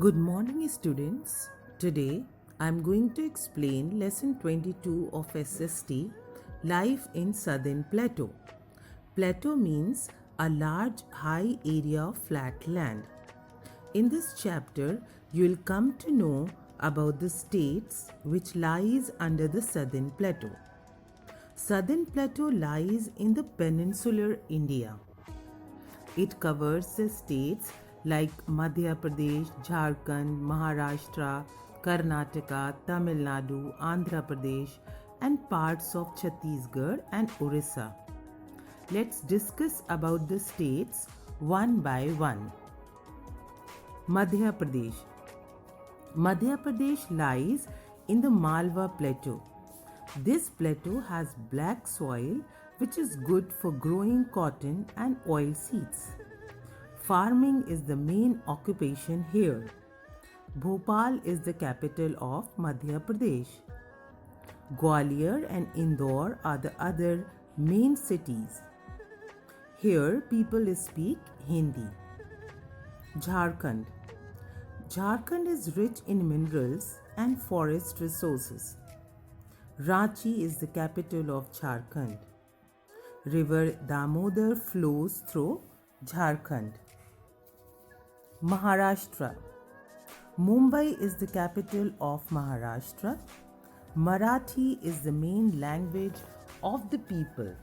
Good morning, students. Today I am going to explain lesson 22 of SST Life in Southern Plateau. Plateau means a large, high area of flat land. In this chapter, you will come to know about the states which lies under the Southern Plateau. Southern Plateau lies in the peninsular India. It covers the states like Madhya Pradesh, Jharkhand, Maharashtra, Karnataka, Tamil Nadu, Andhra Pradesh, and parts of Chhattisgarh and Orissa. Let's discuss about the states one by one. Madhya Pradesh. Madhya Pradesh lies in the Malwa Plateau. This plateau has black soil which is good for growing cotton and oilseeds. Farming is the main occupation here. Bhopal is the capital of Madhya Pradesh. Gwalior and Indore are the other main cities. Here people speak Hindi. Jharkhand. Jharkhand is rich in minerals and forest resources. Ranchi is the capital of Jharkhand. River Damodar flows through Jharkhand. Maharashtra. Mumbai is the capital of Maharashtra. Marathi is the main language of the people.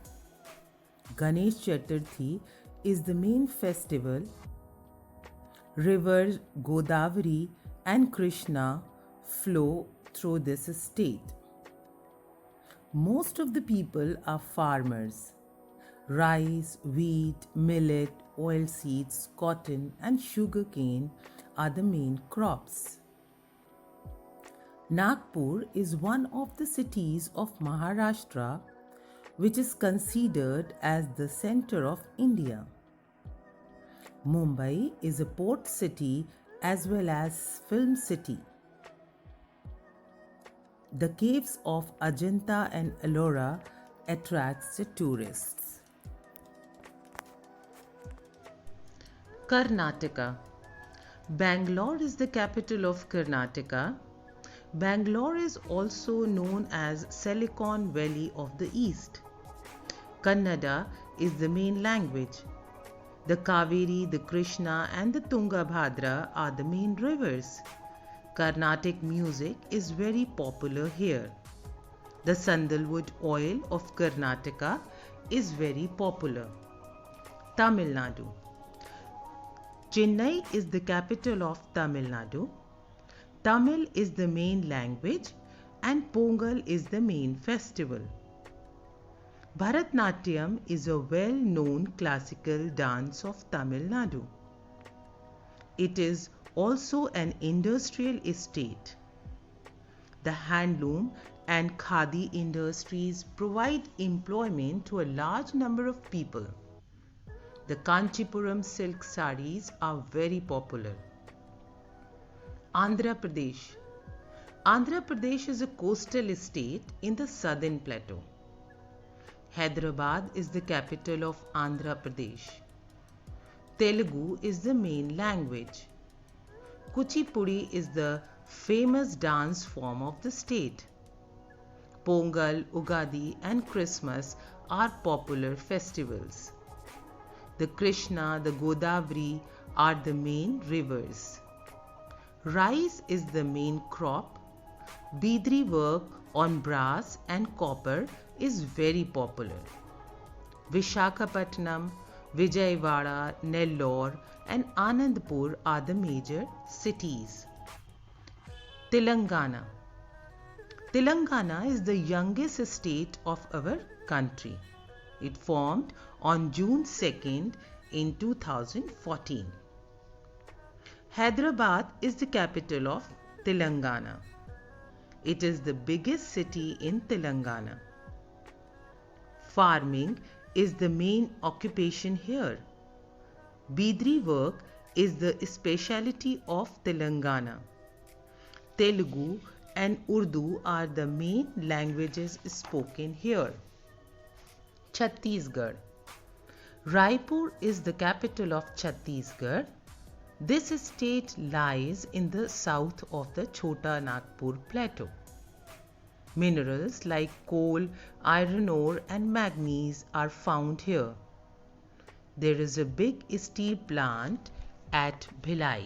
Ganesh Chaturthi is the main festival. Rivers Godavari and Krishna flow through this state. Most of the people are farmers. Rice, wheat, millet, oilseeds, cotton, and sugarcane are the main crops. Nagpur is one of the cities of Maharashtra which is considered as the center of India. Mumbai is a port city as well as film city. The caves of Ajanta and Ellora attracts the tourists. Karnataka. Bangalore is the capital of Karnataka. Bangalore is also known as Silicon Valley of the East. Kannada is the main language. The Kaveri, the Krishna and the Tungabhadra are the main rivers. Carnatic music is very popular here. The sandalwood oil of Karnataka is very popular. Tamil Nadu. Chennai is the capital of Tamil Nadu. Tamil is the main language and Pongal is the main festival. Bharatnatyam is a well-known classical dance of Tamil Nadu. It is also an industrial estate. The handloom and khadi industries provide employment to a large number of people. The Kanchipuram silk sarees are very popular. Andhra Pradesh. Andhra Pradesh is a coastal state in the southern plateau. Hyderabad is the capital of Andhra Pradesh. Telugu is the main language. Kuchipudi is the famous dance form of the state. Pongal, Ugadi and Christmas are popular festivals. The Krishna, the Godavari are the main rivers. Rice is the main crop. Bidri work on brass and copper is very popular. Visakhapatnam, Vijayawada, Nellore and Anandpur are the major cities. Telangana. Telangana is the youngest state of our country. It formed on June 2nd in 2014. Hyderabad is the capital of Telangana. It is the biggest city in Telangana. Farming is the main occupation here. Bidri work is the specialty of Telangana. Telugu and Urdu are the main languages spoken here. Chhattisgarh. Raipur is the capital of Chhattisgarh. This state lies in the south of the Chota Nagpur Plateau. Minerals like coal, iron ore, and manganese are found here. There is a big steel plant at Bhilai.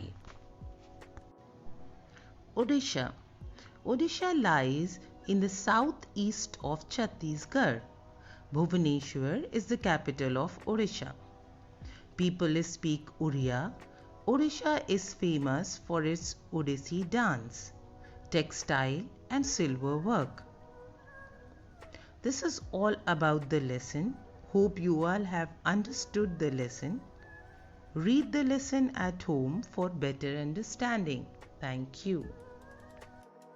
Odisha. Odisha lies in the southeast of Chhattisgarh. Bhubaneswar is the capital of Odisha. People speak Oriya. Odisha is famous for its Odissi dance, textile, and silver work. This is all about the lesson. Hope you all have understood the lesson. Read the lesson at home for better understanding. Thank you.